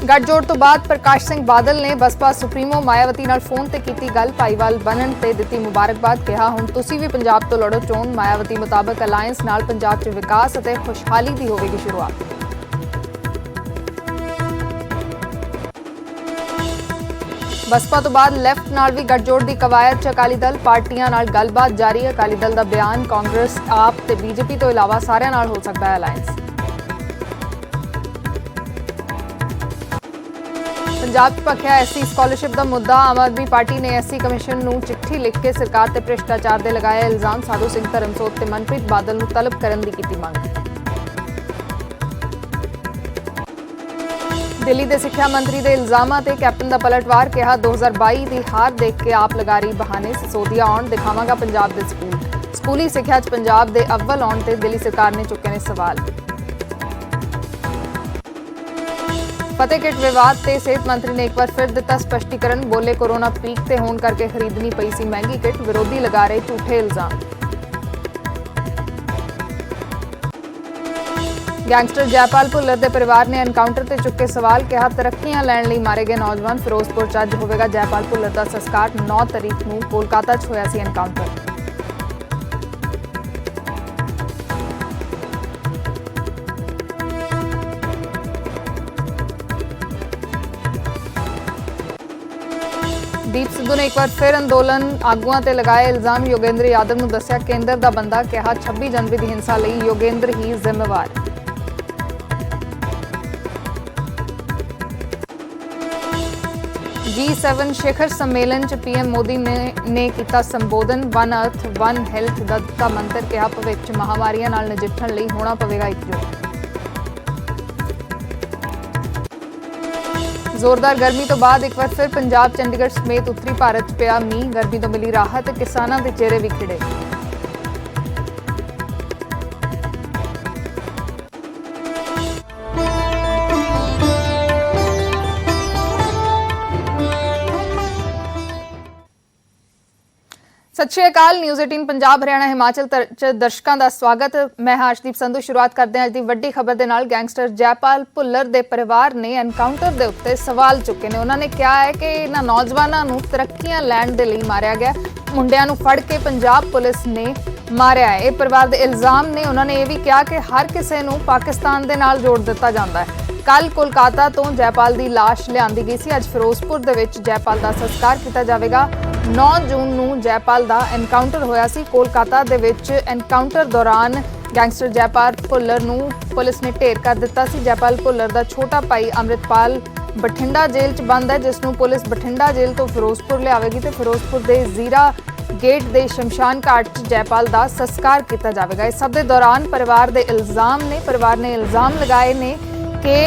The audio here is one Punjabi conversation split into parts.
गठजोड़ तो बाद प्रकाश सिंह बादल ने बसपा सुप्रीमो मायावती नाल फोन ते कीती गल, भाईवाल बनन ते दित्ती मुबारकबाद। कहा हुण तुसीं भी पंजाब तो लड़ो चोण। मायावती मुताबक अलायंस नाल पंजाब 'च विकास अते खुशहाली दी होवेगी शुरुआत। बसपा तो बाद लैफ्ट नाल भी गठजोड़ की कवायद 'च अकाली दल, पार्टियां नाल गलबात जारी। अकाली दल का बयान, कांग्रेस, आप ते बीजेपी तो इलावा सारियां नाल हो सकता है अलायंस। पंजाब 'च भखिया एससी स्कॉलरशिप का मुद्दा। आम आदमी पार्टी ने एससी कमिशन नूं चिट्ठी लिख के सरकार ते भ्रिष्टाचार दे लगाए इल्जाम। साधू सिंह धर्मसोत ते मनप्रीत बादल नूं तलब करन दी कीती मंग। दिल्ली के सिक्ख्या मंत्री के इल्जामां ते कैप्टन का पलटवार। कहा 2022 की हार देख के आप लगा रही बहाने। सिसोदिया आउण दिखावांगा पंजाब के स्कूल। स्कूली सिक्ख्या च पंजाब के अव्वल आउण ते दिल्ली सरकार ने चुके ने सवाल। फतेह किट विवाद ते सेहत मंत्री ने एक बार फिर दिता स्पष्टीकरण। बोले कोरोना पीक ते होण करके खरीदनी पई सी महंगी किट। विरोधी लगा रहे झूठे इल्जाम। गैंगस्टर जयपाल भुल्लर के परिवार ने एनकाउंटर ते चुके सवाल। कहा तरक्कियां लैण लई मारे गए नौजवान। फिरोजपुर च अज होवेगा जयपाल भुल्लर का संस्कार। 9 तारीख नूं कोलकाता च होया सी एनकाउंटर। दीप सिद्धू ने एक बार फिर अंदोलन आगुआं ते लगाए इल्जाम। योगेंद्र यादव नूं दस्सिया केंद्र का बंदा। कहा 26 जनवरी की हिंसा लई योगेंद्र ही जिम्मेवार। G7 शिखर सम्मेलन च पीएम मोदी ने किया संबोधन। वन अर्थ वन हैल्थ का मंत्र। कहा भविष्य च महामारियां नाल नजिठण लई होना पवेगा एकजुट। जोरदार गर्मी तो बाद एक बार फिर पंजाब, चंडीगढ़ समेत उत्तरी भारत च पिया मींह। गर्मी तो मिली राहत, किसानां दे चेहरे भी खिड़े। सत श्री अकाल। न्यूज़ 18 पंजाब, हरियाणा, हिमाचल च दर्शकों का स्वागत। मैं हाँ अर्शदीप संधू। शुरुआत करते हैं अज की वड्डी खबर के नाल। गैंगस्टर जयपाल भुल्लर के परिवार ने एनकाउंटर के उत्ते सवाल चुके ने। उन्होंने कहा है कि इन्हां नौजवानों नूं तरक्कियां लैण दे लई मारिया गया। मुंडियां नूं फड़ के पंजाब पुलिस ने मारिया है। ये परिवार के इल्जाम ने। उन्होंने ये भी कहा कि हर किसी नूं पाकिस्तान दे नाल जोड़ दिता जाता है। कल कोलकाता तो जयपाल की लाश लियांदी गई सी। अज फिरोजपुर दे विच जयपाल का संस्कार किया जाएगा। 9 जून नूं जयपाल का एनकाउंटर होया सी। कोलकाता दे विच एनकाउंटर दौरान गैंगस्टर जयपाल भुल्लर नूं पुलिस ने ढेर कर दिता सी। जयपाल भुल्लर का छोटा भाई अमृतपाल बठिंडा जेल च बंद है, जिसनूं पुलिस बठिंडा जेल तो फिरोजपुर लियावेगी ते फिरोजपुर के जीरा गेट के शमशान घाट च जयपाल का संस्कार किया जाएगा। इस सब के दौरान परिवार के इल्जाम ने। परिवार ने इल्जाम लगाए ने कि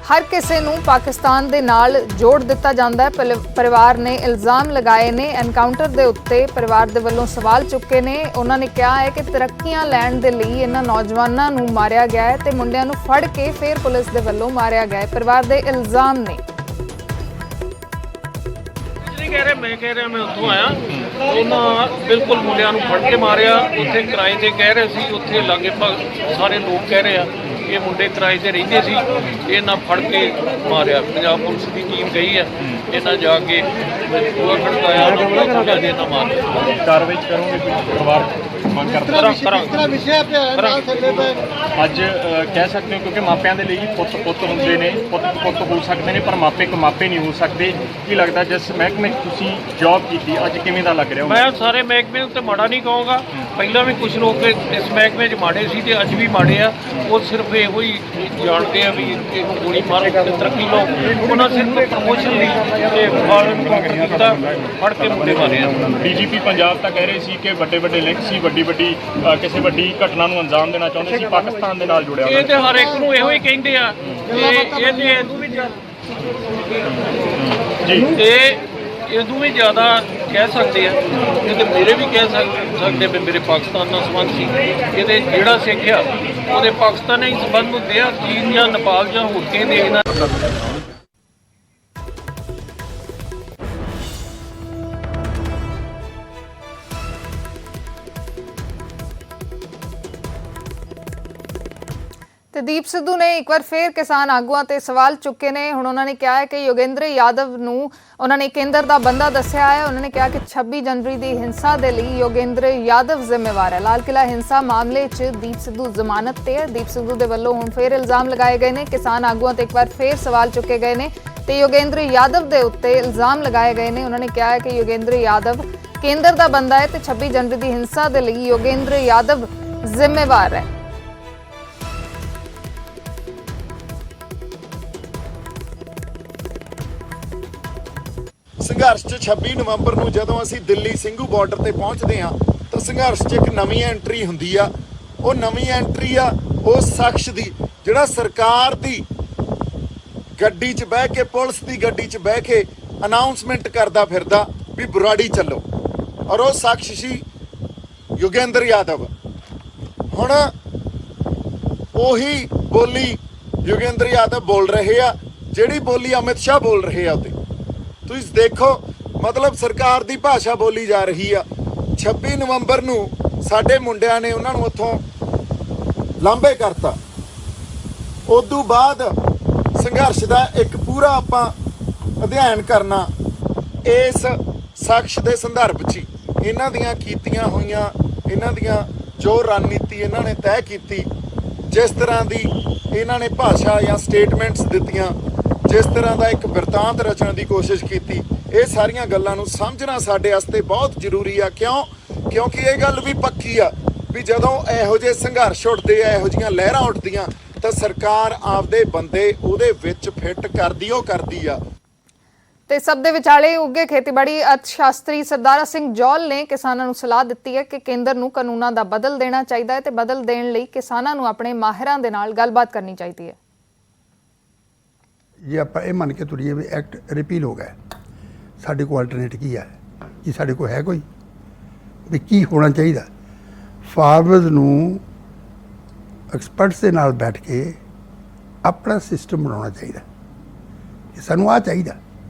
हर किसी नूं पाकिस्तान दे नाल जोड़ दिता जाता है। परिवार ने इल्जाम लगाए ने। एनकाउंटर के उत्ते परिवार दे वल्लों सवाल चुके ने। उन्होंने कहा है कि तरक्कियां लैण दे लई इन्हां नौजवानों नूं मारिया गया है ते मुंडियां नूं फड़ के फिर पुलिस दे वल्लों मारिया गया है। परिवार दे इल्जाम ने। कह रहे मैं उत्थों आया उन्होंने बिल्कुल मुंडिया फड़ के मारिया। उत्थे किराए से कह रहे थे, उत्थे लागे सारे लोग कह रहे हैं ये मुंडे किराए से रहिंदे सी, इन्हां फड़ के मारिया। पंजाब पुलिस की टीम गई है, इन्हां जाके खड़काया मार कार्रवाई करोगे। परिवार ਮੰਗ ਕਰਦਾ ਅੱਜ ਕਹਿ ਸਕਦੇ ਹੋ ਕਿਉਂਕਿ ਮਾਪਿਆਂ ਦੇ ਲਈ ਪੁੱਤ ਹੁੰਦੇ ਨੇ, ਪੁੱਤ ਹੋ ਸਕਦੇ ਨੇ, ਪਰ ਮਾਪੇ ਇੱਕ ਮਾਪੇ ਨਹੀਂ ਹੋ ਸਕਦੇ। ਕੀ ਲੱਗਦਾ ਜਿਸ ਮਹਿਕਮੇ 'ਚ ਤੁਸੀਂ ਜੌਬ ਕੀਤੀ ਅੱਜ ਕਿਵੇਂ ਦਾ ਲੱਗ ਰਿਹਾ? ਮੈਂ ਸਾਰੇ ਮਹਿਕਮੇ ਉੱਤੇ ਮਾੜਾ ਨਹੀਂ ਕਹੂੰਗਾ। ਪਹਿਲਾਂ ਵੀ ਕੁਝ ਲੋਕ ਇਸ ਮਹਿਕਮੇ 'ਚ ਮਾੜੇ ਸੀ ਤੇ ਅੱਜ ਵੀ ਮਾੜੇ ਆ। ਉਹ ਸਿਰਫ ਇਹੋ ਹੀ ਜਾਣਦੇ ਆ ਵੀ ਇਹਨੂੰ ਗੋਲੀ ਮਾਰ ਕੇ ਤਰੱਕੀ ਲਓ। ਉਹਨਾਂ ਸਿਰਫ ਪ੍ਰਮੋਸ਼ਨ ਲਈ ਤੇ ਕੀਤਾ ਫੜ ਕੇ ਮੁੰਡੇ ਮਾਰੇ ਆ। ਡੀਜੀਪੀ ਪੰਜਾਬ ਤਾਂ ਕਹਿ ਰਹੇ ਸੀ ਕਿ ਵੱਡੇ ਵੱਡੇ ਲਿੰਕ ਸੀ, ਵੱਡੀ ਕਿਸੇ ਵੱਡੀ ਘਟਨਾ ਨੂੰ ਅੰਜਾਮ ਦੇਣਾ ਚਾਹੁੰਦੇ ਸੀ, ਪਾਕਿਸਤਾਨ ਦੇ ਨਾਲ ਜੁੜਿਆ। ਇਹ ਤੇ ਹਰ ਇੱਕ ਨੂੰ ਇਹੋ ਹੀ ਕਹਿੰਦੇ ਆ ਕਿ ਇਹਨੇ ਇਹਨੂੰ ਵੀ ਇਹਨੂੰ ਵੀ ਜ਼ਿਆਦਾ ਕਹਿ ਸਕਦੇ ਆ। ਇਹ ਤੇ ਮੇਰੇ ਵੀ ਕਹਿ ਸਕਦੇ ਵੀ ਮੇਰੇ ਪਾਕਿਸਤਾਨ ਨਾਲ ਸੰਬੰਧ ਸੀ। ਇਹਦੇ ਜਿਹੜਾ ਸਿੱਖਿਆ ਉਹਦੇ ਪਾਕਿਸਤਾਨ ਨਾਲ ਹੀ ਸੰਬੰਧ ਹੁੰਦੇ ਆ। ਚੀਨ ਜਾਂ ਨੇਪਾਲ ਜਾਂ ਹੋਰ ਕਿਸੇ ਦੇਸ਼ ਨਾਲ। ਤੇ ਦੀਪ ਸਿੱਧੂ ਨੇ ਇੱਕ ਵਾਰ ਫੇਰ ਕਿਸਾਨ ਆਗੂਆਂ ਤੇ ਸਵਾਲ ਚੁੱਕੇ ਨੇ। ਹੁਣ ਉਹਨਾਂ ਨੇ ਕਿਹਾ ਹੈ ਕਿ ਯੋਗੇਂਦਰ ਯਾਦਵ ਨੂੰ ਉਹਨਾਂ ਨੇ ਕੇਂਦਰ ਦਾ ਬੰਦਾ ਦੱਸਿਆ ਹੈ। ਉਹਨਾਂ ਨੇ ਕਿਹਾ ਕਿ 26 ਜਨਵਰੀ ਦੀ ਹਿੰਸਾ ਦੇ ਲਈ ਯੋਗੇਂਦਰ ਯਾਦਵ ਜ਼ਿੰਮੇਵਾਰ ਹੈ। ਲਾਲ ਕਿਲਾ ਹਿੰਸਾ ਮਾਮਲੇ 'ਚ ਦੀਪ ਸਿੱਧੂ ਜ਼ਮਾਨਤ ਤੇ ਹੈ। ਦੀਪ ਸਿੱਧੂ ਦੇ ਵੱਲੋਂ ਹੁਣ ਫੇਰ ਇਲਜ਼ਾਮ ਲਗਾਏ ਗਏ ਨੇ। ਕਿਸਾਨ ਆਗੂਆਂ ਤੇ ਇੱਕ ਵਾਰ ਫੇਰ ਸਵਾਲ ਚੁੱਕੇ ਗਏ ਨੇ ਤੇ ਯੋਗੇਂਦਰ ਯਾਦਵ ਦੇ ਉੱਤੇ ਇਲਜ਼ਾਮ ਲਗਾਏ ਗਏ ਨੇ। ਉਹਨਾਂ ਨੇ ਕਿਹਾ ਹੈ ਕਿ ਯੋਗੇਂਦਰ ਯਾਦਵ ਕੇਂਦਰ ਦਾ ਬੰਦਾ ਹੈ ਤੇ 26 ਜਨਵਰੀ ਦੀ ਹਿੰਸਾ ਦੇ ਲਈ ਯੋਗੇਂਦਰ ਯਾਦਵ ਜ਼ਿੰਮੇਵਾਰ ਹੈ। ਸੰਘਰਸ਼ 'ਚ 26 ਨਵੰਬਰ ਨੂੰ ਜਦੋਂ ਅਸੀਂ ਦਿੱਲੀ ਸਿੰਘੂ ਬਾਰਡਰ ਤੇ ਪਹੁੰਚਦੇ ਹਾਂ ਤਾਂ ਸੰਘਰਸ਼ 'ਚ ਇੱਕ ਨਵੀਂ ਐਂਟਰੀ ਹੁੰਦੀ ਆ। ਉਹ ਨਵੀਂ ਐਂਟਰੀ ਆ ਉਸ ਸ਼ਖਸ ਦੀ ਜਿਹੜਾ ਸਰਕਾਰ ਦੀ ਗੱਡੀ 'ਚ ਬਹਿ ਕੇ, ਪੁਲਿਸ ਦੀ ਗੱਡੀ 'ਚ ਬਹਿ ਕੇ ਅਨਾਉਂਸਮੈਂਟ ਕਰਦਾ ਫਿਰਦਾ ਵੀ ਬੁਰਾੜੀ ਚੱਲੋ, ਔਰ ਉਹ ਸ਼ਖਸ ਸੀ ਯੋਗੇਂਦਰ ਯਾਦਵ। ਹੁਣ ਉਹੀ ਬੋਲੀ ਯੋਗੇਂਦਰ ਯਾਦਵ ਬੋਲ ਰਹੇ ਆ ਜਿਹੜੀ ਬੋਲੀ ਅਮਿਤ ਸ਼ਾਹ ਬੋਲ ਰਹੇ ਆ। ਉਹਤੇ ਤੁਸੀਂ ਦੇਖੋ, ਮਤਲਬ ਸਰਕਾਰ ਦੀ ਭਾਸ਼ਾ ਬੋਲੀ ਜਾ ਰਹੀ ਆ। 26 ਨਵੰਬਰ ਨੂੰ ਸਾਡੇ ਮੁੰਡਿਆਂ ਨੇ ਉਹਨਾਂ ਨੂੰ ਉੱਥੋਂ ਲਾਂਭੇ ਕਰਤਾ। ਉਦੋਂ ਬਾਅਦ ਸੰਘਰਸ਼ ਦਾ ਇੱਕ ਪੂਰਾ ਆਪਾਂ ਅਧਿਐਨ ਕਰਨਾ ਇਸ ਸ਼ਖਸ ਦੇ ਸੰਦਰਭ 'ਚ। ਇਹਨਾਂ ਦੀਆਂ ਕੀਤੀਆਂ ਹੋਈਆਂ, ਇਹਨਾਂ ਦੀਆਂ ਜੋ ਰਣਨੀਤੀ ਇਹਨਾਂ ਨੇ ਤੈਅ ਕੀਤੀ, ਜਿਸ ਤਰ੍ਹਾਂ ਦੀ ਇਹਨਾਂ ਨੇ ਭਾਸ਼ਾ ਜਾਂ ਸਟੇਟਮੈਂਟਸ ਦਿੱਤੀਆਂ, ਜਿਸ ਤਰ੍ਹਾਂ ਦਾ ਇੱਕ ਬਿਰਤਾਂਤ ਰਚਣ ਦੀ ਕੋਸ਼ਿਸ਼ ਕੀਤੀ, ਇਹ ਸਾਰੀਆਂ ਗੱਲਾਂ ਨੂੰ ਸਮਝਣਾ ਸਾਡੇ ਵਾਸਤੇ ਬਹੁਤ ਜ਼ਰੂਰੀ ਆ। ਕਿਉਂਕਿ ਇਹ ਗੱਲ ਵੀ ਪੱਕੀ ਆ ਵੀ ਜਦੋਂ ਇਹੋ ਜਿਹੇ ਸੰਘਰਸ਼ ਉੱਠਦੇ ਆ, ਇਹੋ ਜਿਹੀਆਂ ਲਹਿਰਾਂ ਉੱਠਦੀਆਂ ਤਾਂ ਸਰਕਾਰ ਆਪਦੇ ਬੰਦੇ ਉਹਦੇ ਵਿੱਚ ਫਿੱਟ ਕਰਦੀ ਆ। ਤੇ ਸਭ ਦੇ ਵਿਚਾਲੇ ਉੱਗੇ ਖੇਤੀਬਾੜੀ ਅਰਥ ਸ਼ਾਸਤਰੀ ਸਰਦਾਰਾ ਸਿੰਘ ਜੌਲ ਨੇ ਕਿਸਾਨਾਂ ਨੂੰ ਸਲਾਹ ਦਿੱਤੀ ਹੈ ਕਿ ਕੇਂਦਰ ਨੂੰ ਕਾਨੂੰਨਾਂ ਦਾ ਬਦਲ ਦੇਣਾ ਚਾਹੀਦਾ ਹੈ ਤੇ ਬਦਲ ਦੇਣ ਲਈ ਕਿਸਾਨਾਂ ਨੂੰ ਆਪਣੇ ਮਾਹਿਰਾਂ ਦੇ ਨਾਲ ਗੱਲਬਾਤ ਕਰਨੀ ਚਾਹੀਦੀ ਹੈ। ਜੇ ਆਪਾਂ ਇਹ ਮੰਨ ਕੇ ਤੁਰੀਏ ਵੀ ਐਕਟ ਰਿਪੀਲ ਹੋ ਗਿਆ, ਸਾਡੇ ਕੋਲ ਅਲਟਰਨੇਟ ਕੀ ਹੈ? ਕੀ ਸਾਡੇ ਕੋਲ ਹੈ ਕੋਈ ਵੀ ਕੀ ਹੋਣਾ ਚਾਹੀਦਾ? ਫਾਰਮਰਸ ਨੂੰ ਐਕਸਪਰਟਸ ਦੇ ਨਾਲ ਬੈਠ ਕੇ ਆਪਣਾ ਸਿਸਟਮ ਬਣਾਉਣਾ ਚਾਹੀਦਾ ਕਿ ਸਾਨੂੰ ਆਹ ਚਾਹੀਦਾ,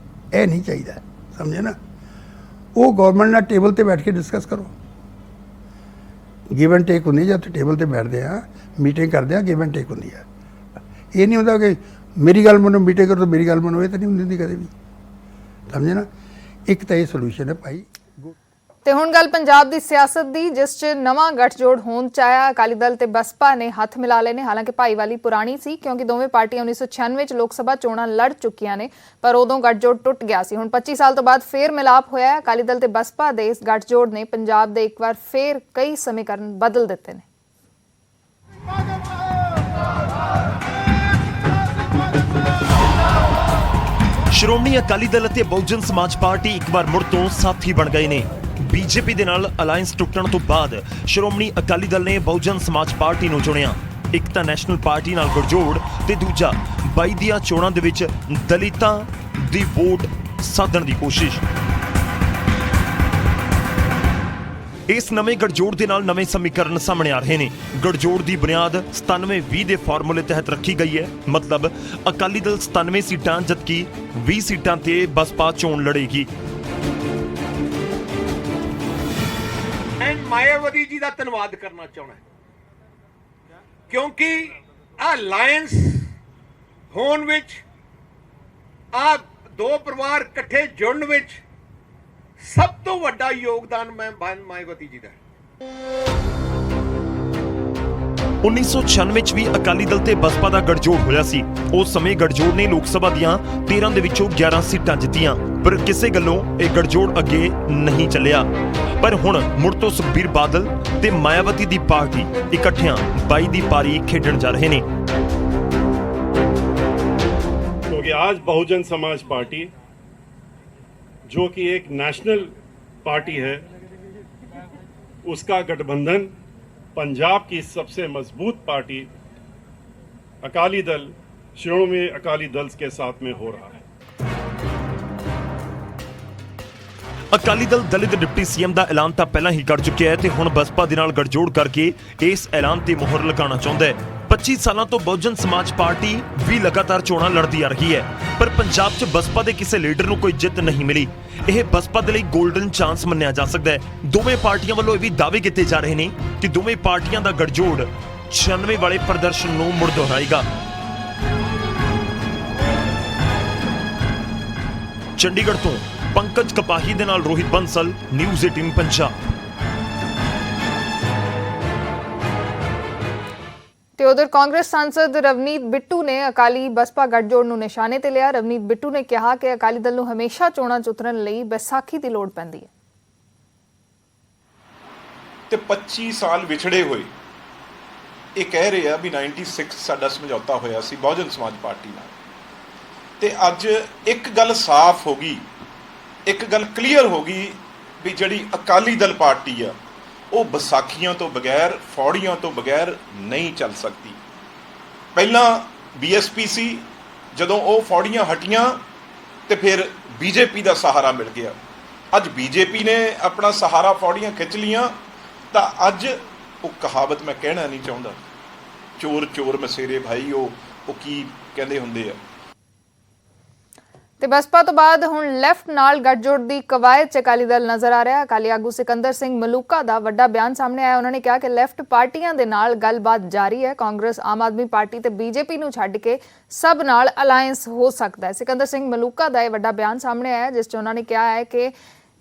ਇਹ ਨਹੀਂ ਚਾਹੀਦਾ, ਸਮਝੇ ਨਾ? ਉਹ ਗਵਰਨਮੈਂਟ ਨਾਲ ਟੇਬਲ ਤੇ ਬੈਠ ਕੇ ਡਿਸਕਸ ਕਰੋ। ਗਿਵ ਐਂਡ ਟੇਕ ਹੁੰਦੀ, ਜਦ ਟੇਬਲ ਤੇ ਬੈਠਦੇ ਆ, ਮੀਟਿੰਗ ਕਰਦੇ ਆ, ਗਿਵ ਐਂਡ ਟੇਕ ਹੁੰਦੀ ਆ। ਇਹ ਨਹੀਂ ਹੁੰਦਾ ਕਿ ਮੇਰੀ ਗੱਲ ਮੰਨੋ, ਮੀਟਿੰਗ ਕਰੋ ਤਾਂ ਮੇਰੀ ਗੱਲ ਮੰਨੋ, ਇਹ ਤਾਂ ਨਹੀਂ ਹੁੰਦੀ ਕਦੇ ਵੀ, ਸਮਝੇ ਨਾ? ਇੱਕ ਤਾਂ ਇਹ ਸੋਲੂਸ਼ਨ ਹੈ ਭਾਈ। ਤੇ ਹੁਣ ਗੱਲ ਪੰਜਾਬ ਦੀ ਸਿਆਸਤ ਦੀ, ਜਿਸ 'ਚ ਨਵਾਂ ਗੱਠਜੋੜ ਹੋਣ 'ਚ ਆਇਆ। ਅਕਾਲੀ ਦਲ ਤੇ ਬਸਪਾ ਨੇ ਹੱਥ ਮਿਲਾ ਲਏ ਨੇ। ਹਾਲਾਂਕਿ ਭਾਈਵਾਲੀ ਪੁਰਾਣੀ ਸੀ ਕਿਉਂਕਿ ਦੋਵੇਂ ਪਾਰਟੀਆਂ 1996 'ਚ ਲੋਕ ਸਭਾ ਚੋਣਾਂ ਲੜ ਚੁੱਕੀਆਂ ਨੇ, ਪਰ ਉਦੋਂ ਗੱਠਜੋੜ ਟੁੱਟ ਗਿਆ ਸੀ। ਹੁਣ 25 ਸਾਲ ਤੋਂ ਬਾਅਦ ਫੇਰ ਮਿਲਾਪ ਹੋਇਆ ਹੈ। ਅਕਾਲੀ ਦਲ ਤੇ ਬਸਪਾ ਦੇ ਇਸ ਗੱਠਜੋੜ ਨੇ ਪੰਜਾਬ ਦੇ ਇੱਕ ਵਾਰ ਫੇਰ ਕਈ ਸਮੀਕਰਨ ਬਦਲ ਦਿੱਤੇ ਨੇ। ਸ਼੍ਰੋਮਣੀ ਅਕਾਲੀ ਦਲ ਅਤੇ ਬਹੁਜਨ ਸਮਾਜ ਪਾਰਟੀ ਇੱਕ ਵਾਰ ਮੁੜ ਤੋਂ ਸਾਥੀ ਬਣ ਗਏ ਨੇ। ਬੀਜੇਪੀ ਦੇ ਨਾਲ ਅਲਾਈਅੰਸ ਟੁੱਟਣ ਤੋਂ ਬਾਅਦ ਸ਼੍ਰੋਮਣੀ ਅਕਾਲੀ ਦਲ ਨੇ ਬਹੁਜਨ ਸਮਾਜ ਪਾਰਟੀ ਨੂੰ ਚੁਣਿਆ। ਇੱਕ ਤਾਂ ਨੈਸ਼ਨਲ ਪਾਰਟੀ ਨਾਲ ਗੱਠਜੋੜ ਤੇ ਦੂਜਾ 22 ਦੀਆਂ ਚੋਣਾਂ ਦੇ ਵਿੱਚ ਦਲਿਤਾਂ ਦੀ ਵੋਟ ਸਾਧਣ ਦੀ ਕੋਸ਼ਿਸ਼। ਇਸ ਨਵੇਂ ਗੱਠਜੋੜ ਦੇ ਨਾਲ ਨਵੇਂ ਸਮੀਕਰਨ ਸਾਹਮਣੇ ਆ ਰਹੇ ਨੇ। ਗੱਠਜੋੜ ਦੀ ਬੁਨਿਆਦ 97-20 ਦੇ ਫਾਰਮੂਲੇ ਤਹਿਤ ਰੱਖੀ ਗਈ ਹੈ। ਮਤਲਬ ਅਕਾਲੀ ਦਲ 97 ਸੀਟਾਂ ਜਦਕਿ 20 ਸੀਟਾਂ ਤੇ ਬਸਪਾ ਚੋਣ ਲੜੇਗੀ। ਮੈਂ ਮਾਇਆਵਤੀ ਜੀ ਦਾ ਧੰਨਵਾਦ ਕਰਨਾ ਚਾਹੁੰਦਾ ਕਿਉਂਕਿ ਆ ਅਲਾਈਅੰਸ ਹੋਣ ਵਿੱਚ, ਆ ਦੋ ਪਰਿਵਾਰ ਇਕੱਠੇ ਜੁੜਨ ਵਿੱਚ ਸਭ ਤੋਂ ਵੱਡਾ ਯੋਗਦਾਨ ਮੈਂ ਮਾਇਆਵਤੀ ਜੀ ਦਾ। 1996 ਵਿੱਚ ਵੀ ਅਕਾਲੀ ਦਲ ਤੇ ਬਸਪਾ ਦਾ ਗੱਠਜੋੜ ਹੋਇਆ ਸੀ। ਉਸ ਸਮੇਂ ਗੱਠਜੋੜ ਨੇ ਲੋਕ ਸਭਾ ਦੀਆਂ 13 ਦੇ ਵਿੱਚੋਂ 11 ਸੀਟਾਂ ਜਿੱਤੀਆਂ, ਪਰ ਕਿਸੇ ਗੱਲੋਂ ਇਹ ਗੱਠਜੋੜ ਅੱਗੇ ਨਹੀਂ ਚੱਲਿਆ। ਪਰ ਹੁਣ ਮੁੜ ਤੋਂ ਸੁਖਬੀਰ ਬਾਦਲ ਤੇ ਮਾਇਆਵਤੀ ਦੀ ਪਾਰਟੀ ਇਕੱਠਿਆਂ 22 ਦੀ ਪਾਰੀ ਖੇਡਣ ਜਾ ਰਹੇ ਨੇ। क्योंकि आज बहुजन समाज पार्टी जो कि एक नेशनल पार्टी है, उसका गठबंधन पंजाब की सबसे मजबूत पार्टी अकाली दल, श्रोमणी अकाली दल के साथ में हो रहा है। ਅਕਾਲੀ ਦਲ ਦਲਿਤ ਡਿਪਟੀ ਸੀਐਮ ਦਾ ਐਲਾਨ ਤਾਂ ਪਹਿਲਾਂ ਹੀ ਕਰ ਚੁੱਕਿਆ ਹੈ ਤੇ ਹੁਣ ਬਸਪਾ ਦੇ ਨਾਲ ਗੱਠਜੋੜ ਕਰਕੇ ਇਸ ਐਲਾਨ ਤੇ ਮੁਹਰ ਲਗਾਉਣਾ ਚਾਹੁੰਦਾ ਹੈ। 25 ਸਾਲਾਂ ਤੋਂ ਬਹੁਜਨ ਸਮਾਜ ਪਾਰਟੀ ਵੀ ਲਗਾਤਾਰ ਚੋਣਾਂ ਲੜਦੀ ਆ ਰਹੀ ਹੈ, ਪਰ ਪੰਜਾਬ 'ਚ ਬਸਪਾ ਦੇ ਕਿਸੇ ਲੀਡਰ ਨੂੰ ਕੋਈ ਜਿੱਤ ਨਹੀਂ ਮਿਲੀ। ਇਹ ਬਸਪਾ ਦੇ ਲਈ ਗੋਲਡਨ ਚਾਂਸ ਮੰਨਿਆ ਜਾ ਸਕਦਾ ਹੈ। ਦੋਵੇਂ ਪਾਰਟੀਆਂ ਵੱਲੋਂ ਇਹ ਵੀ ਦਾਅਵੇ ਕੀਤੇ ਜਾ ਰਹੇ ਨੇ ਕਿ ਦੋਵੇਂ ਪਾਰਟੀਆਂ ਦਾ ਗੱਠਜੋੜ 96 ਵਾਲੇ ਪ੍ਰਦਰਸ਼ਨ ਨੂੰ ਮੁੜ ਦੁਹਰਾਏਗਾ। ਚੰਡੀਗੜ੍ਹ ਤੋਂ ਪੰਕਜ ਕਪਾਹੀ ਦੇ ਨਾਲ ਰੋਹਿਤ ਬੰਸਲ, ਨਿਊਜ਼ 18 ਪੰਜਾਬ। ਤੇ ਉਧਰ ਕਾਂਗਰਸ ਸਾਂਸਦ ਰਵਨੀਤ ਬਿੱਟੂ ਨੇ ਅਕਾਲੀ ਬਸਪਾ ਗੱਠਜੋੜ ਨੂੰ ਨਿਸ਼ਾਨੇ ਤੇ ਲਿਆ। ਰਵਨੀਤ ਬਿੱਟੂ ਨੇ ਕਿਹਾ ਕਿ ਅਕਾਲੀ ਦਲ ਨੂੰ ਹਮੇਸ਼ਾ ਚੋਣਾਂ 'ਚ ਉਤਰਨ ਲਈ ਵਿਸਾਖੀ ਦੀ ਲੋੜ ਪੈਂਦੀ ਹੈ ਤੇ 25 ਸਾਲ ਵਿਛੜੇ ਹੋਏ ਇਹ ਕਹਿ ਰਹੇ ਆ ਵੀ 96 ਸਾਡਾ ਸਮਝੌਤਾ ਹੋਇਆ ਸੀ ਬਹੁਜਨ ਸਮਾਜ ਪਾਰਟੀ ਨਾਲ, ਤੇ ਅੱਜ ਇੱਕ ਗੱਲ ਸਾਫ਼ ਹੋ ਗਈ, ਇੱਕ ਗੱਲ ਕਲੀਅਰ ਹੋ ਗਈ ਵੀ ਜਿਹੜੀ ਅਕਾਲੀ ਦਲ ਪਾਰਟੀ ਆ ਉਹ ਵਿਸਾਖੀਆਂ ਤੋਂ ਬਗੈਰ, ਫੌੜੀਆਂ ਤੋਂ ਬਗੈਰ ਨਹੀਂ ਚੱਲ ਸਕਦੀ। ਪਹਿਲਾਂ ਬੀਐਸਪੀ ਸੀ, ਜਦੋਂ ਉਹ ਫੌੜੀਆਂ ਹਟੀਆਂ ਤੇ ਫਿਰ ਬੀਜੇਪੀ ਦਾ ਸਹਾਰਾ ਮਿਲ ਗਿਆ। ਅੱਜ ਬੀਜੇਪੀ ਨੇ ਆਪਣਾ ਸਹਾਰਾ ਫੌੜੀਆਂ ਖਿੱਚ ਲੀਆਂ ਤਾਂ ਅੱਜ ਉਹ ਕਹਾਵਤ ਮੈਂ ਕਹਿਣਾ ਨਹੀਂ ਚਾਹੁੰਦਾ, ਚੋਰ ਚੋਰ ਮਸੇਰੇ ਭਾਈ, ਉਹ ਕੀ ਕਹਿੰਦੇ ਹੁੰਦੇ ਆ। ਤੇ ਬਸਪਾ ਤੋਂ ਬਾਅਦ ਹੁਣ ਲੈਫਟ ਨਾਲ ਗੱਠਜੋੜ ਦੀ ਕਵਾਇਦ 'ਚ ਅਕਾਲੀ ਦਲ ਨਜ਼ਰ ਆ ਰਿਹਾ। ਅਕਾਲੀ ਆਗੂ ਸਿਕੰਦਰ ਸਿੰਘ ਮਲੂਕਾ ਦਾ ਵੱਡਾ ਬਿਆਨ ਸਾਹਮਣੇ ਆਇਆ। ਉਹਨਾਂ ਨੇ ਕਿਹਾ ਕਿ ਲੈਫਟ ਪਾਰਟੀਆਂ ਦੇ ਨਾਲ ਗੱਲਬਾਤ ਜਾਰੀ ਹੈ। ਕਾਂਗਰਸ, ਆਮ ਆਦਮੀ ਪਾਰਟੀ ਤੇ ਬੀਜੇਪੀ ਨੂੰ ਛੱਡ ਕੇ ਸਭ ਨਾਲ ਅਲਾਇੰਸ ਹੋ ਸਕਦਾ ਹੈ। ਸਿਕੰਦਰ ਸਿੰਘ ਮਲੂਕਾ ਦਾ ਇਹ ਵੱਡਾ ਬਿਆਨ ਸਾਹਮਣੇ ਆਇਆ ਜਿਸ 'ਚ ਉਹਨਾਂ ਨੇ ਕਿਹਾ ਹੈ ਕਿ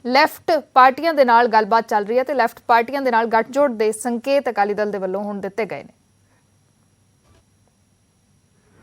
ਲੈਫਟ ਪਾਰਟੀਆਂ ਦੇ ਨਾਲ ਗੱਲਬਾਤ ਚੱਲ ਰਹੀ ਹੈ ਤੇ ਲੈਫਟ ਪਾਰਟੀਆਂ ਦੇ ਨਾਲ ਗੱਠਜੋੜ ਦੇ ਸੰਕੇਤ ਅਕਾਲੀ ਦਲ ਦੇ ਵੱਲੋਂ ਹੁਣ ਦਿੱਤੇ ਗਏ ਨੇ।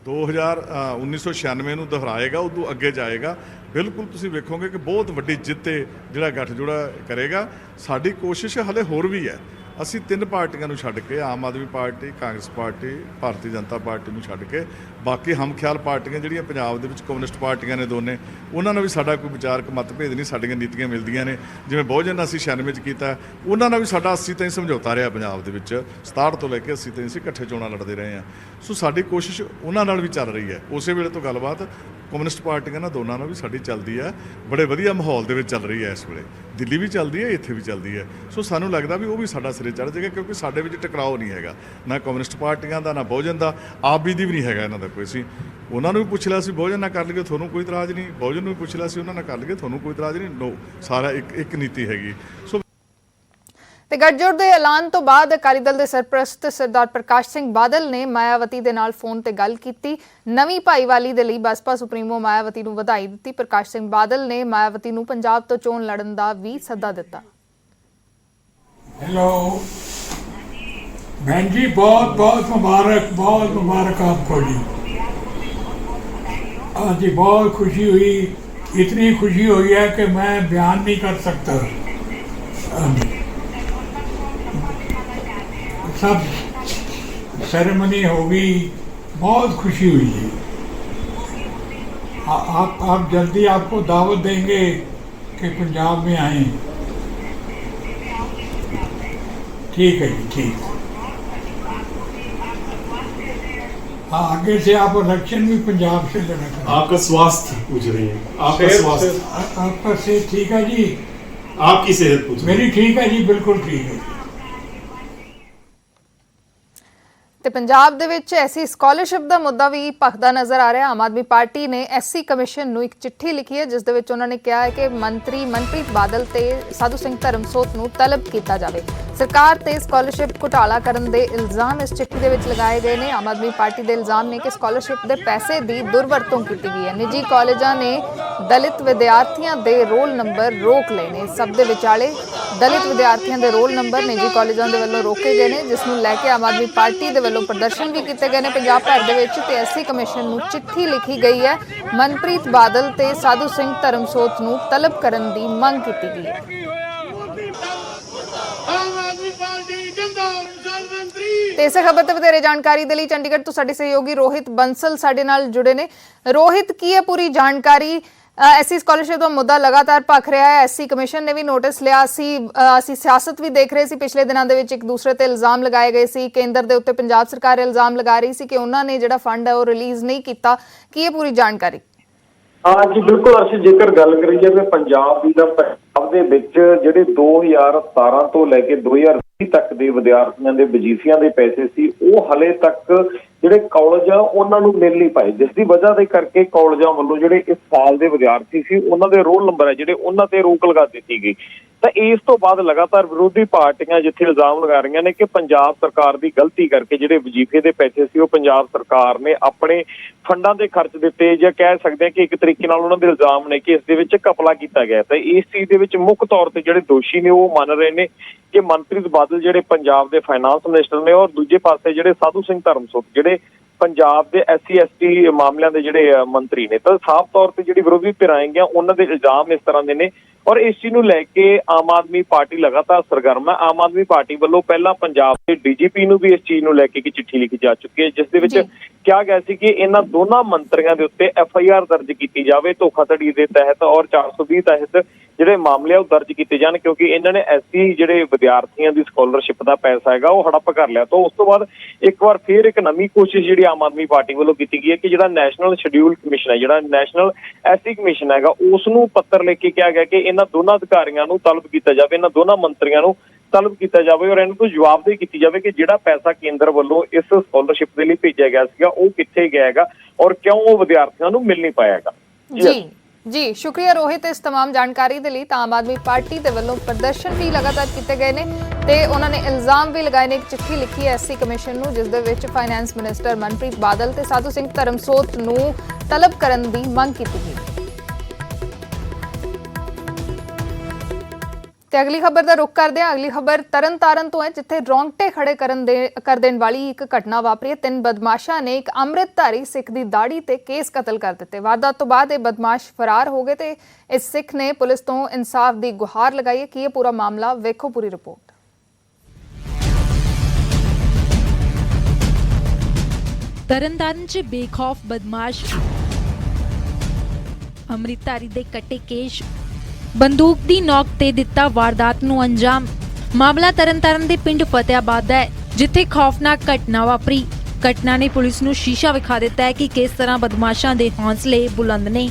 1996 ਨੂੰ ਦੁਹਰਾਏਗਾ, ਉਦੋਂ ਅੱਗੇ ਜਾਏਗਾ। ਬਿਲਕੁਲ ਤੁਸੀਂ ਵੇਖੋਗੇ ਕਿ ਬਹੁਤ ਵੱਡੀ ਜਿੱਤ ਜਿਹੜਾ ਗੱਠਜੋੜਾ ਕਰੇਗਾ। ਸਾਡੀ ਕੋਸ਼ਿਸ਼ ਹਲੇ ਹੋਰ ਵੀ ਹੈ। ਅਸੀਂ 3 ਪਾਰਟੀਆਂ ਨੂੰ ਛੱਡ ਕੇ, Aam Aadmi party, Congress party, Bharatiya Janata party ਨੂੰ ਛੱਡ ਕੇ ਬਾਕੀ ਹਮਖਿਆਲ ਪਾਰਟੀਆਂ ਜਿਹੜੀਆਂ ਪੰਜਾਬ ਦੇ ਵਿੱਚ ਕਮਿਊਨਿਸਟ ਪਾਰਟੀਆਂ ਨੇ ਦੋਨੇ, ਉਹਨਾਂ ਨਾਲ ਵੀ ਸਾਡਾ ਕੋਈ ਵਿਚਾਰਕ ਮਤਭੇਦ ਨਹੀਂ। ਸਾਡੀਆਂ ਨੀਤੀਆਂ ਮਿਲਦੀਆਂ ਨੇ। ਜਿਵੇਂ ਬਹੁਜਨ ਅਸੀਂ 96 'ਚ ਕੀਤਾ, ਉਹਨਾਂ ਨਾਲ ਵੀ ਸਾਡਾ 80 ਤਾਈਂ ਸਮਝੌਤਾ ਰਿਹਾ। ਪੰਜਾਬ ਦੇ ਵਿੱਚ 67 ਤੋਂ ਲੈ ਕੇ 80 ਤਾਈਂ ਅਸੀਂ ਇਕੱਠੇ ਚੋਣਾਂ ਲੜਦੇ ਰਹੇ ਹਾਂ। ਸੋ ਸਾਡੀ ਕੋਸ਼ਿਸ਼ ਉਹਨਾਂ ਨਾਲ ਵੀ ਚੱਲ ਰਹੀ ਹੈ। ਉਸੇ ਵੇਲੇ ਤੋਂ ਗੱਲਬਾਤ ਕਮਿਊਨਿਸਟ ਪਾਰਟੀਆਂ ਨਾਲ ਦੋਨਾਂ ਨਾਲ ਵੀ ਸਾਡੀ ਚੱਲਦੀ ਹੈ। ਬੜੇ ਵਧੀਆ ਮਾਹੌਲ ਦੇ ਵਿੱਚ ਚੱਲ ਰਹੀ ਹੈ। ਇਸ ਵੇਲੇ ਦਿੱਲੀ ਵੀ ਚੱਲਦੀ ਹੈ, ਇੱਥੇ ਵੀ ਚੱਲਦੀ ਹੈ। ਸੋ ਸਾਨੂੰ ਲੱਗਦਾ ਵੀ ਉਹ ਵੀ ਸਾਡਾ ਸਿਰੇ ਚੜ੍ਹ ਜਾਏਗਾ, ਕਿਉਂਕਿ ਸਾਡੇ ਵਿੱਚ ਟਕਰਾਓ ਨਹੀਂ ਹੈਗਾ, ਨਾ ਕਮਿਊਨਿਸਟ ਪਾਰਟੀਆਂ ਦਾ, ਨਾ ਬਹੁਜਨ ਦਾ, ਆਪ ਵੀ ਦੀ ਵੀ ਨਹੀਂ ਹੈਗਾ ਇਹਨਾਂ ਦਾ ਕੋਈ। ਅਸੀਂ ਉਹਨਾਂ ਨੂੰ ਵੀ ਪੁੱਛ ਲਿਆ ਸੀ, ਬਹੁਜਨ ਨਾਲ ਕਰ ਲਈਏ ਤੁਹਾਨੂੰ ਕੋਈ ਇਤਰਾਜ਼ ਨਹੀਂ, ਬਹੁਜਨ ਨੂੰ ਵੀ ਪੁੱਛ ਲਿਆ ਸੀ, ਉਹਨਾਂ ਨਾਲ ਕਰ ਲਈਏ ਤੁਹਾਨੂੰ ਕੋਈ ਇਤਰਾਜ਼ ਨਹੀਂ। ਨੋ, ਸਾਰਾ ਇੱਕ ਨੀਤੀ ਹੈਗੀ। ਸੋ ਤੇ ਗੱਠਜੋੜ ਦੇ ਐਲਾਨ ਤੋਂ ਬਾਅਦ ਅਕਾਲੀ ਦਲ ਦੇ ਸਰਪ੍ਰਸਤ ਸਰਦਾਰ ਪ੍ਰਕਾਸ਼ ਸਿੰਘ ਬਾਦਲ ਨੇ ਮਾਇਆਵਤੀ ਦੇ ਨਾਲ ਫੋਨ ਤੇ ਗੱਲ ਕੀਤੀ। ਨਵੀਂ ਭਾਈਵਾਲੀ ਦੇ ਲਈ ਬਸਪਾ ਸੁਪਰੀਮੋ ਮਾਇਆਵਤੀ ਨੂੰ ਵਧਾਈ ਦਿੱਤੀ। ਪ੍ਰਕਾਸ਼ ਸਿੰਘ ਬਾਦਲ ਨੇ ਮਾਇਆਵਤੀ ਨੂੰ ਪੰਜਾਬ ਤੋਂ ਚੋਣ ਲੜਨ ਦਾ ਵੀ ਸੱਦਾ ਦਿੱਤਾ। हेलो बहन जी, बहुत बहुत मुबारक आपको जी। आज जी बहुत खुशी हुई, इतनी खुशी हुई है कि मैं बयान नहीं कर सकता। सब सेरेमनी हो गई, बहुत खुशी हुई जी। आप जल्दी आपको दावत देंगे कि पंजाब में आएँ। ठीक है जी, ठीक। हाँ, आगे से आप इलेक्शन भी पंजाब से लड़ेंगे। आपका स्वास्थ्य पूछ रही है, आपका स्वास्थ्य, आपका सेहत ठीक है जी? आपकी सेहत पूछ रही है। मेरी ठीक है जी, बिल्कुल ठीक है। ਤੇ ਪੰਜਾਬ ਦੇ ਵਿੱਚ ਐਸੀ ਸਕਾਲਰਸ਼ਿਪ ਦਾ ਮੁੱਦਾ ਵੀ ਭਖਦਾ ਨਜ਼ਰ ਆ ਰਿਹਾ। ਆਮ ਆਦਮੀ ਪਾਰਟੀ ਨੇ ਐਸਸੀ ਕਮਿਸ਼ਨ ਨੂੰ ਇੱਕ ਚਿੱਠੀ ਲਿਖੀ ਹੈ ਜਿਸ ਦੇ ਵਿੱਚ ਉਹਨਾਂ ਨੇ ਕਿਹਾ ਹੈ ਕਿ ਮੰਤਰੀ ਮਨਪ੍ਰੀਤ ਬਾਦਲ ਤੇ ਸਾਧੂ ਸਿੰਘ ਧਰਮਸੋਤ ਨੂੰ ਤਲਬ ਕੀਤਾ ਜਾਵੇ। ਸਰਕਾਰ ਤੇ ਸਕਾਲਰਸ਼ਿਪ ਘੁਟਾਲਾ ਕਰਨ ਦੇ ਇਲਜ਼ਾਮ ਇਸ ਚਿੱਠੀ ਦੇ ਵਿੱਚ ਲਗਾਏ ਗਏ ਨੇ। ਆਮ ਆਦਮੀ ਪਾਰਟੀ ਦੇ ਇਲਜ਼ਾਮ ਨੇ ਕਿ ਸਕਾਲਰਸ਼ਿਪ ਦੇ ਪੈਸੇ ਦੀ ਦੁਰਵਰਤੋਂ ਕੀਤੀ ਗਈ ਹੈ। ਨਿੱਜੀ ਕਾਲਜਾਂ ਨੇ ਦਲਿਤ ਵਿਦਿਆਰਥੀਆਂ ਦੇ ਰੋਲ ਨੰਬਰ ਰੋਕ ਲਏ ਨੇ। ਸਭ ਦੇ ਵਿਚਾਲੇ ਦਲਿਤ ਵਿਦਿਆਰਥੀਆਂ ਦੇ ਰੋਲ ਨੰਬਰ ਨਿੱਜੀ ਕਾਲਜਾਂ ਦੇ ਵੱਲੋਂ ਰੋਕੇ ਗਏ ਨੇ, ਜਿਸ ਨੂੰ ਲੈ ਕੇ ਆਮ ਆਦਮੀ ਪਾਰਟੀ ਦੇ ਵੱਲੋਂ ਪ੍ਰਦਰਸ਼ਨ ਵੀ ਕੀਤੇ ਗਏ ਨੇ ਪੰਜਾਬ ਭਰ ਦੇ ਵਿੱਚ। ਤੇ ਐਸਸੀ ਕਮਿਸ਼ਨ ਨੂੰ ਚਿੱਠੀ ਲਿਖੀ ਗਈ ਹੈ। ਮਨਪ੍ਰੀਤ ਬਾਦਲ ਤੇ ਸਾਧੂ ਸਿੰਘ ਧਰਮਸੋਤ ਨੂੰ ਤਲਬ ਕਰਨ ਦੀ ਮੰਗ ਕੀਤੀ ਗਈ ਹੈ। ਤੇ ਇਸੇ ਖਬਰ ਤੇ ਵਧੇਰੇ ਜਾਣਕਾਰੀ ਦੇ ਲਈ ਚੰਡੀਗੜ੍ਹ ਤੋਂ ਸਾਡੇ ਸਹਿਯੋਗੀ ਰੋਹਿਤ ਬੰਸਲ ਸਾਡੇ ਨਾਲ ਜੁੜੇ ਨੇ। ਰੋਹਿਤ, ਕੀ ਹੈ ਪੂਰੀ ਜਾਣਕਾਰੀ? ਐਸਸੀ ਸਕਾਲਰਸ਼ਿਪ ਦਾ ਮੁੱਦਾ ਲਗਾਤਾਰ ਭਖ ਰਿਹਾ ਹੈ। ਐਸਸੀ ਕਮਿਸ਼ਨ ਨੇ ਵੀ ਨੋਟਿਸ ਲਿਆ ਸੀ। ਅਸੀਂ ਸਿਆਸਤ ਵੀ ਦੇਖ ਰਹੇ ਸੀ ਪਿਛਲੇ ਦਿਨਾਂ ਦੇ ਵਿੱਚ, ਇੱਕ ਦੂਸਰੇ ਤੇ ਇਲਜ਼ਾਮ ਲਗਾਏ ਗਏ ਸੀ। ਕੇਂਦਰ ਦੇ ਉੱਤੇ ਪੰਜਾਬ ਸਰਕਾਰ ਇਲਜ਼ਾਮ ਲਗਾ ਰਹੀ ਸੀ ਕਿ ਉਹਨਾਂ ਨੇ ਜਿਹੜਾ ਫੰਡ ਹੈ ਉਹ ਰਿਲੀਜ਼ ਨਹੀਂ ਕੀਤਾ। ਕੀ ਹੈ ਪੂਰੀ ਜਾਣਕਾਰੀ? ਹਾਂ ਜੀ, ਬਿਲਕੁਲ। ਅਸੀਂ ਜੇਕਰ ਗੱਲ ਕਰੀਏ ਕਿ ਪੰਜਾਬ ਦੇ ਵਿੱਚ ਜਿਹੜੇ 2017 ਤੋਂ ਲੈ ਕੇ 2020 ਤੱਕ ਦੇ ਵਿਦਿਆਰਥੀਆਂ ਦੇ ਵਜੀਫਿਆਂ ਦੇ ਪੈਸੇ ਸੀ, ਉਹ ਹਲੇ ਤੱਕ ਜਿਹੜੇ ਕਾਲਜ ਆ ਉਹਨਾਂ ਨੂੰ ਮਿਲ ਨਹੀਂ ਪਾਏ, ਜਿਸ ਦੀ ਵਜ੍ਹਾ ਦੇ ਕਰਕੇ ਕਾਲਜਾਂ ਵੱਲੋਂ ਜਿਹੜੇ ਇਸ ਸਾਲ ਦੇ ਵਿਦਿਆਰਥੀ ਸੀ ਉਹਨਾਂ ਦੇ ਰੋਲ ਨੰਬਰ ਹੈ ਜਿਹੜੇ ਉਹਨਾਂ ਤੇ ਰੋਕ ਲਗਾ ਦਿੱਤੀ ਗਈ। ਤਾਂ ਇਸ ਤੋਂ ਬਾਅਦ ਲਗਾਤਾਰ ਵਿਰੋਧੀ ਪਾਰਟੀਆਂ ਜਿੱਥੇ ਇਲਜ਼ਾਮ ਲਗਾ ਰਹੀਆਂ ਨੇ ਕਿ ਪੰਜਾਬ ਸਰਕਾਰ ਦੀ ਗਲਤੀ ਕਰਕੇ ਜਿਹੜੇ ਵਜ਼ੀਫੇ ਦੇ ਪੈਸੇ ਸੀ ਉਹ ਪੰਜਾਬ ਸਰਕਾਰ ਨੇ ਆਪਣੇ ਫੰਡਾਂ ਦੇ ਖਰਚ ਦਿੱਤੇ, ਜਾਂ ਕਹਿ ਸਕਦੇ ਹਾਂ ਕਿ ਇੱਕ ਤਰੀਕੇ ਨਾਲ ਉਹਨਾਂ ਦੇ ਇਲਜ਼ਾਮ ਨੇ ਕਿ ਇਸ ਦੇ ਵਿੱਚ ਘਪਲਾ ਕੀਤਾ ਗਿਆ। ਤਾਂ ਇਸ ਚੀਜ਼ ਦੇ ਵਿੱਚ ਮੁੱਖ ਤੌਰ ਤੇ ਜਿਹੜੇ ਦੋਸ਼ੀ ਨੇ ਉਹ ਮੰਨ ਰਹੇ ਨੇ ਕਿ ਮਨਪ੍ਰੀਤ ਬਾਦਲ ਜਿਹੜੇ ਪੰਜਾਬ ਦੇ ਫਾਈਨਾਂਸ ਮਿਨਿਸਟਰ ਨੇ, ਔਰ ਦੂਜੇ ਪਾਸੇ ਜਿਹੜੇ ਸਾਧੂ ਸਿੰਘ ਧਰਮਸੋਤ ਜਿਹੜੇ ਪੰਜਾਬ ਦੇ SC ST ਮਾਮਲਿਆਂ ਦੇ ਜਿਹੜੇ ਮੰਤਰੀ ਨੇ। ਤਾਂ ਸਾਫ਼ ਤੌਰ ਤੇ ਜਿਹੜੀ ਵਿਰੋਧੀ ਧਿਰਾਂ ਆਈਆਂ ਉਹਨਾਂ ਦੇ ਇਲਜ਼ਾਮ ਇਸ ਤਰ੍ਹਾਂ ਦੇ ਨੇ, ਔਰ ਇਸ ਚੀਜ਼ ਨੂੰ ਲੈ ਕੇ ਆਮ ਆਦਮੀ ਪਾਰਟੀ ਲਗਾਤਾਰ ਸਰਗਰਮ ਹੈ। ਆਮ ਆਦਮੀ ਪਾਰਟੀ ਵੱਲੋਂ ਪਹਿਲਾਂ ਪੰਜਾਬ ਦੇ DGP ਨੂੰ ਵੀ ਇਸ ਚੀਜ਼ ਨੂੰ ਲੈ ਕੇ ਇੱਕ ਚਿੱਠੀ ਲਿਖੀ ਜਾ ਚੁੱਕੀ ਹੈ, ਜਿਸ ਦੇ ਵਿੱਚ ਕਿਹਾ ਗਿਆ ਸੀ ਕਿ ਇਹਨਾਂ ਦੋਨਾਂ ਮੰਤਰੀਆਂ ਦੇ ਉੱਤੇ FIR ਦਰਜ ਕੀਤੀ ਜਾਵੇ ਧੋਖਾਧੜੀ ਦੇ ਤਹਿਤ, ਔਰ 420 ਤਹਿਤ ਜਿਹੜੇ ਮਾਮਲੇ ਉਹ ਦਰਜ ਕੀਤੇ ਜਾਣ, ਕਿਉਂਕਿ ਇਹਨਾਂ ਨੇ SC ਜਿਹੜੇ ਵਿਦਿਆਰਥੀਆਂ ਦੀ ਸਕਾਲਰਸ਼ਿਪ ਦਾ ਪੈਸਾ ਹੈਗਾ ਉਹ ਹੜੱਪ ਕਰ ਲਿਆ। ਤਾਂ ਉਸ ਤੋਂ ਬਾਅਦ ਇੱਕ ਵਾਰ ਫਿਰ ਇੱਕ ਨਵੀਂ ਕੋਸ਼ਿਸ਼ ਜਿਹੜੀ ਆਮ ਆਦਮੀ ਪਾਰਟੀ ਵੱਲੋਂ ਕੀਤੀ ਗਈ ਹੈ ਕਿ ਜਿਹੜਾ ਨੈਸ਼ਨਲ ਸ਼ਡਿਊਲ ਕਮਿਸ਼ਨ ਹੈ, ਜਿਹੜਾ ਨੈਸ਼ਨਲ SC ਕਮਿਸ਼ਨ ਹੈਗਾ, ਉਸ ਨੂੰ ਪੱਤਰ ਲਿਖ ਕੇ ਕਿਹਾ ਗਿਆ ਕਿ ਇਹਨਾਂ ਦੋਨਾਂ ਅਧਿਕਾਰੀਆਂ ਨੂੰ ਤਲਬ ਕੀਤਾ ਜਾਵੇ, ਇਹਨਾਂ ਦੋਨਾਂ ਮੰਤਰੀਆਂ ਨੂੰ ਤਲਬ ਕੀਤਾ ਜਾਵੇ, ਔਰ ਇਹਨਾਂ ਤੋਂ ਜਵਾਬਦੇਹੀ ਕੀਤੀ ਜਾਵੇ ਕਿ ਜਿਹੜਾ ਪੈਸਾ ਕੇਂਦਰ ਵੱਲੋਂ ਇਸ ਸਕਾਲਰਸ਼ਿਪ ਦੇ ਲਈ ਭੇਜਿਆ ਗਿਆ ਸੀਗਾ ਉਹ ਕਿੱਥੇ ਗਿਆ ਹੈਗਾ ਔਰ ਕਿਉਂ ਉਹ ਵਿਦਿਆਰਥੀਆਂ ਨੂੰ ਮਿਲ ਨਹੀਂ ਪਾਇਆ ਹੈਗਾ। ਜੀ ਸ਼ੁਕਰੀਆ ਰੋਹਿਤ ਇਸ तमाम ਜਾਣਕਾਰੀ ਦੇ ਲਈ। ਤਾਂ ਆਮ ਆਦਮੀ ਪਾਰਟੀ ਦੇ ਵੱਲੋਂ ਪ੍ਰਦਰਸ਼ਨ ਵੀ ਲਗਾਤਾਰ ਕੀਤੇ ਗਏ ਨੇ ਤੇ ਉਹਨਾਂ ਨੇ ਇਲਜ਼ਾਮ ਵੀ ਲਗਾਏ ਨੇ, ਇੱਕ ਚਿੱਠੀ ਲਿਖੀ ਹੈ SC ਕਮਿਸ਼ਨ ਨੂੰ, ਜਿਸ ਦੇ ਵਿੱਚ ਫਾਈਨੈਂਸ ਮਿਨਿਸਟਰ ਮਨਪ੍ਰੀਤ ਬਾਦਲ ਤੇ ਸਾਧੂ ਸਿੰਘ ਧਰਮਸੋਤ ਨੂੰ ਤਲਬ ਕਰਨ ਦੀ ਮੰਗ ਕੀਤੀ ਗਈ। ਤੇ ਅਗਲੀ ਖਬਰ ਦਾ ਰੁਖ ਕਰਦੇ ਹਾਂ। ਅਗਲੀ ਖਬਰ ਤਰਨਤਾਰਨ ਤੋਂ ਹੈ, ਜਿੱਥੇ ਰੌਂਗਟੇ ਖੜੇ ਕਰ ਦੇਣ ਵਾਲੀ ਇੱਕ ਘਟਨਾ ਵਾਪਰੀ ਹੈ। 3 ਬਦਮਾਸ਼ਾਂ ਨੇ ਇੱਕ ਅੰਮ੍ਰਿਤਧਾਰੀ ਸਿੱਖ ਦੀ ਦਾੜੀ ਤੇ ਕੇਸ ਕਤਲ ਕਰ ਦਿੱਤੇ। ਵਾਰਦਾਤ ਤੋਂ ਬਾਅਦ ਇਹ ਬਦਮਾਸ਼ ਫਰਾਰ ਹੋ ਗਏ ਤੇ ਇਸ ਸਿੱਖ ਨੇ ਪੁਲਿਸ ਤੋਂ ਇਨਸਾਫ ਦੀ ਗੁਹਾਰ ਲਗਾਈ ਹੈ। ਕੀ ਇਹ ਪੂਰਾ ਮਾਮਲਾ, ਵੇਖੋ ਪੂਰੀ ਰਿਪੋਰਟ। ਤਰਨਤਾਰਨ 'ਚ ਬੇਖੌਫ ਬਦਮਾਸ਼, ਅੰਮ੍ਰਿਤਧਾਰੀ ਦੇ ਕੱਟੇ ਕੇਸ਼, ਬੰਦੂਕ ਦੀ ਨੋਕ ਤੇ ਦਿੱਤਾ ਵਾਰਦਾਤ ਨੂੰ ਅੰਜਾਮ। ਮਾਮਲਾ ਤਰਨਤਾਰਨ ਦੇ ਪਿੰਡ ਫਤਿਆਬਾਦ ਦਾ ਹੈ, ਜਿੱਥੇ ਖੌਫਨਾਕ ਘਟਨਾ ਵਾਪਰੀ। ਘਟਨਾ ਨੇ ਪੁਲਿਸ ਨੂੰ ਸ਼ੀਸ਼ਾ ਵਿਖਾ ਦਿੱਤਾ ਹੈ ਕਿ ਕਿਸ ਤਰ੍ਹਾਂ ਬਦਮਾਸ਼ਾਂ ਦੇ ਹੌਸਲੇ ਬੁਲੰਦ ਨੇ।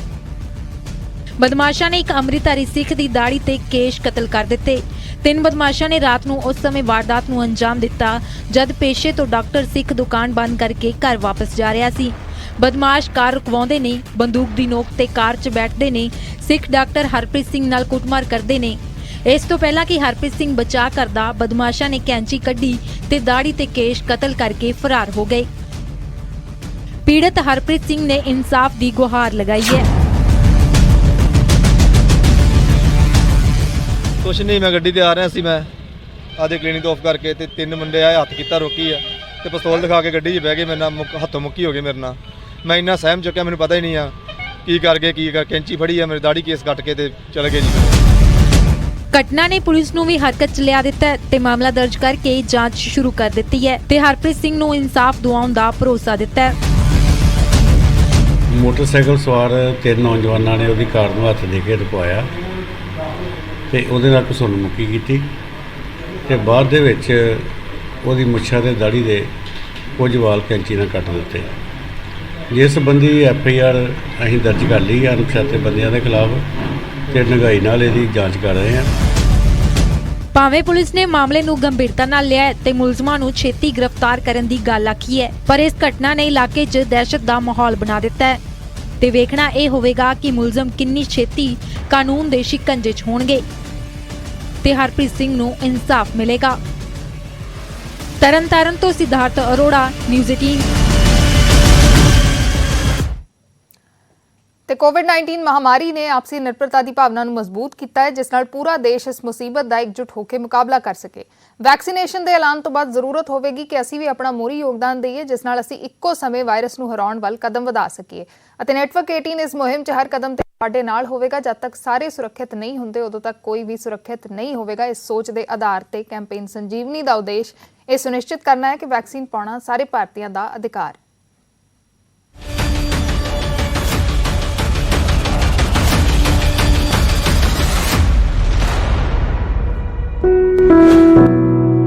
ਬਦਮਾਸ਼ਾਂ ਨੇ ਇੱਕ ਅੰਮ੍ਰਿਤਧਾਰੀ ਸਿੱਖ ਦੀ ਦਾੜੀ ਤੇ ਕੇਸ਼ ਕਤਲ ਕਰ ਦਿੱਤੇ। 3 ਬਦਮਾਸ਼ਾਂ ਨੇ ਰਾਤ ਨੂੰ ਉਸ ਸਮੇਂ ਵਾਰਦਾਤ ਨੂੰ ਅੰਜਾਮ ਦਿੱਤਾ ਜਦ ਪੇਸ਼ੇ ਤੋਂ ਡਾਕਟਰ ਸਿੱਖ ਦੁਕਾਨ ਬੰਦ ਕਰਕੇ ਘਰ ਵਾਪਸ ਜਾ ਰਿਹਾ ਸੀ। ਬਦਮਾਸ਼ ਕਾਰ ਰੁਕਵਾਉਂਦੇ ਨੇ, ਬੰਦੂਕ ਦੀ ਨੋਕ ਤੇ ਕਾਰ 'ਚ ਬੈਠਦੇ ਨੇ, ਸਿੱਖ ਡਾਕਟਰ ਹਰਪ੍ਰੀਤ ਸਿੰਘ ਨਾਲ ਕੁੱਟਮਾਰ ਕਰਦੇ ਨੇ। ਇਸ ਤੋਂ ਪਹਿਲਾਂ ਕਿ ਹਰਪ੍ਰੀਤ ਸਿੰਘ ਬਚਾਅ ਕਰਦਾ, ਬਦਮਾਸ਼ਾਂ ਨੇ ਕੈਂਚੀ ਕੱਢੀ ਤੇ ਦਾੜੀ ਤੇ ਕੇਸ਼ ਕਤਲ ਕਰਕੇ ਫਰਾਰ ਹੋ ਗਏ। ਪੀੜਤ ਹਰਪ੍ਰੀਤ ਸਿੰਘ ਨੇ ਇਨਸਾਫ ਦੀ ਗੁਹਾਰ ਲਗਾਈ ਹੈ। ਕੁਛ ਨਹੀਂ, ਮੈਂ ਗੱਡੀ ਤੇ ਆ ਰਿਹਾ ਸੀ, ਮੈਂ ਆਦੇ ਕਲੀਨਿਕ ਆਫ ਕਰਕੇ ਤੇ 3 ਮੁੰਡੇ ਆਏ, ਹੱਥ ਕੀਤਾ ਰੋਕੀ ਆ ਤੇ ਪਿਸਤੌਲ ਦਿਖਾ ਕੇ ਗੱਡੀ 'ਚ ਬਹਿ ਗਏ, ਮੇਰੇ ਨਾਲ ਹੱਥੋਂ ਮੁੱਕੀ ਹੋ ਗਏ ਮੇਰੇ ਨਾਲ। ਮੈਂ ਇੰਨਾ ਸਹਿਮ ਚੁੱਕਿਆ, ਮੈਨੂੰ ਪਤਾ ਹੀ ਨਹੀਂ ਆ ਕੀ ਕਰ ਗਏ, ਕੀ ਕਰ ਕੈਂਚੀ ਫੜੀ ਆ, ਮੇਰੀ ਦਾੜੀ ਕੇਸ ਕੱਟ ਕੇ ਤੇ ਚਲੇ ਗਏ ਜੀ। ਘਟਨਾ ਨੇ ਪੁਲਿਸ ਨੂੰ ਵੀ ਹਰਕਤ 'ਚ ਲਿਆ ਦਿੱਤਾ ਤੇ ਮਾਮਲਾ ਦਰਜ ਕਰਕੇ ਜਾਂਚ ਸ਼ੁਰੂ ਕਰ ਦਿੱਤੀ ਹੈ ਤੇ ਹਰਪ੍ਰੀਤ ਸਿੰਘ ਨੂੰ ਇਨਸਾਫ ਦਿਵਾਉਣ ਦਾ ਭਰੋਸਾ ਦਿੱਤਾ ਹੈ। ਮੋਟਰਸਾਈਕਲ ਸਵਾਰ 3 ਨੌਜਵਾਨਾਂ ਨੇ ਉਹਦੀ ਕਾਰ ਨੂੰ ਹੱਥ ਦੇ ਕੇ ਰੁਕਵਾਇਆ ਤੇ ਉਹਦੇ ਨਾਲ ਘਸੁੱਣ ਮੁੱਕੀ ਕੀਤੀ ਤੇ ਬਾਅਦ ਦੇ ਵਿੱਚ ਉਹਦੀ ਮੁੱਛਾਂ ਤੇ ਦਾੜੀ ਦੇ ਕੁਝ ਵਾਲ ਕੈਂਚੀ ਨਾਲ ਕੱਟ ਦਿੱਤੇ। ਜਿਸ ਸੰਬੰਧੀ FIR ਅਸੀਂ ਦਰਜ ਕਰ ਲਈ ਹੈ ਅਣਪਛਾਤੇ ਬੰਦਿਆਂ ਦੇ ਖਿਲਾਫ ਤੇ ਡੂੰਘਾਈ ਨਾਲ ਇਹਦੀ ਜਾਂਚ ਕਰ ਰਹੇ ਹਾਂ। ਭਾਵੇਂ ਪੁਲਿਸ ਨੇ ਮਾਮਲੇ ਨੂੰ ਗੰਭੀਰਤਾ ਨਾਲ ਲਿਆ ਤੇ ਮੁਲਜ਼ਮਾਂ ਨੂੰ ਛੇਤੀ ਗ੍ਰਿਫਤਾਰ ਕਰਨ ਦੀ ਗੱਲ ਆਖੀ ਹੈ, ਪਰ ਇਸ ਘਟਨਾ ਨੇ ਇਲਾਕੇ 'ਚ ਦਹਿਸ਼ਤ ਦਾ ਮਾਹੌਲ ਬਣਾ ਦਿੱਤਾ ਹੈ ਤੇ ਵੇਖਣਾ ਇਹ ਹੋਵੇਗਾ ਕਿ ਮੁਲਜ਼ਮ ਕਿੰਨੀ ਛੇਤੀ ਕਾਨੂੰਨ ਦੇ ਸ਼ਿਕੰਜੇ 'ਚ ਹੋਣਗੇ ਤੇ ਹਰਪ੍ਰੀਤ ਸਿੰਘ ਨੂੰ ਇਨਸਾਫ ਮਿਲੇਗਾ। ਤਰਨਤਾਰਨ ਤੋਂ ਸਿਧਾਰਥ ਅਰੋੜਾ, ਨਿਊਜ਼ 18। ਤੇ ਕੋਵਿਡ-19 ਮਹਾਮਾਰੀ ਨੇ ਆਪਸੀ ਨਿਰਭਰਤਾ ਦੀ ਭਾਵਨਾ ਨੂੰ ਮਜ਼ਬੂਤ ਕੀਤਾ ਹੈ, ਜਿਸ ਨਾਲ ਪੂਰਾ ਦੇਸ਼ ਇਸ ਮੁਸੀਬਤ ਦਾ ਇਕਜੁੱਟ ਹੋ ਕੇ ਮੁਕਾਬਲਾ ਕਰ ਸਕੇ। ਵੈਕਸੀਨੇਸ਼ਨ ਦੇ ਐਲਾਨ ਤੋਂ ਬਾਅਦ ਜ਼ਰੂਰਤ ਹੋਵੇਗੀ ਕਿ ਅਸੀਂ ਵੀ ਆਪਣਾ ਮੋਹਰੀ ਯੋਗਦਾਨ ਦਈਏ, ਜਿਸ ਨਾਲ ਅਸੀਂ ਇੱਕੋ ਸਮੇਂ ਵਾਇਰਸ ਨੂੰ ਹਰਾਉਣ ਵੱਲ ਕਦਮ ਵਧਾ ਸਕੀਏ। ਅਤੇ ਨੈਟਵਰਕ 18 ਇਸ ਮੁਹਿੰਮ 'ਚ ਹਰ ਕਦਮ ਤੇ ਸਾਡੇ ਨਾਲ ਹੋਵੇਗਾ। ਜਦ ਤੱਕ ਸਾਰੇ ਸੁਰੱਖਿਅਤ ਨਹੀਂ ਹੁੰਦੇ, ਉਦੋਂ ਤੱਕ ਕੋਈ ਵੀ ਸੁਰੱਖਿਅਤ ਨਹੀਂ ਹੋਵੇਗਾ। ਇਸ ਸੋਚ ਦੇ ਆਧਾਰ ਤੇ ਕੈਂਪੇਨ ਸੰਜੀਵਨੀ ਦਾ ਉਦੇਸ਼ ਇਹ ਸੁਨਿਸ਼ਚਿਤ ਕਰਨਾ ਹੈ ਕਿ ਵੈਕਸੀਨ ਪਾਉਣਾ ਸਾਰੇ ਭਾਰਤੀਆਂ ਦਾ ਅਧਿਕਾਰ ਹੈ।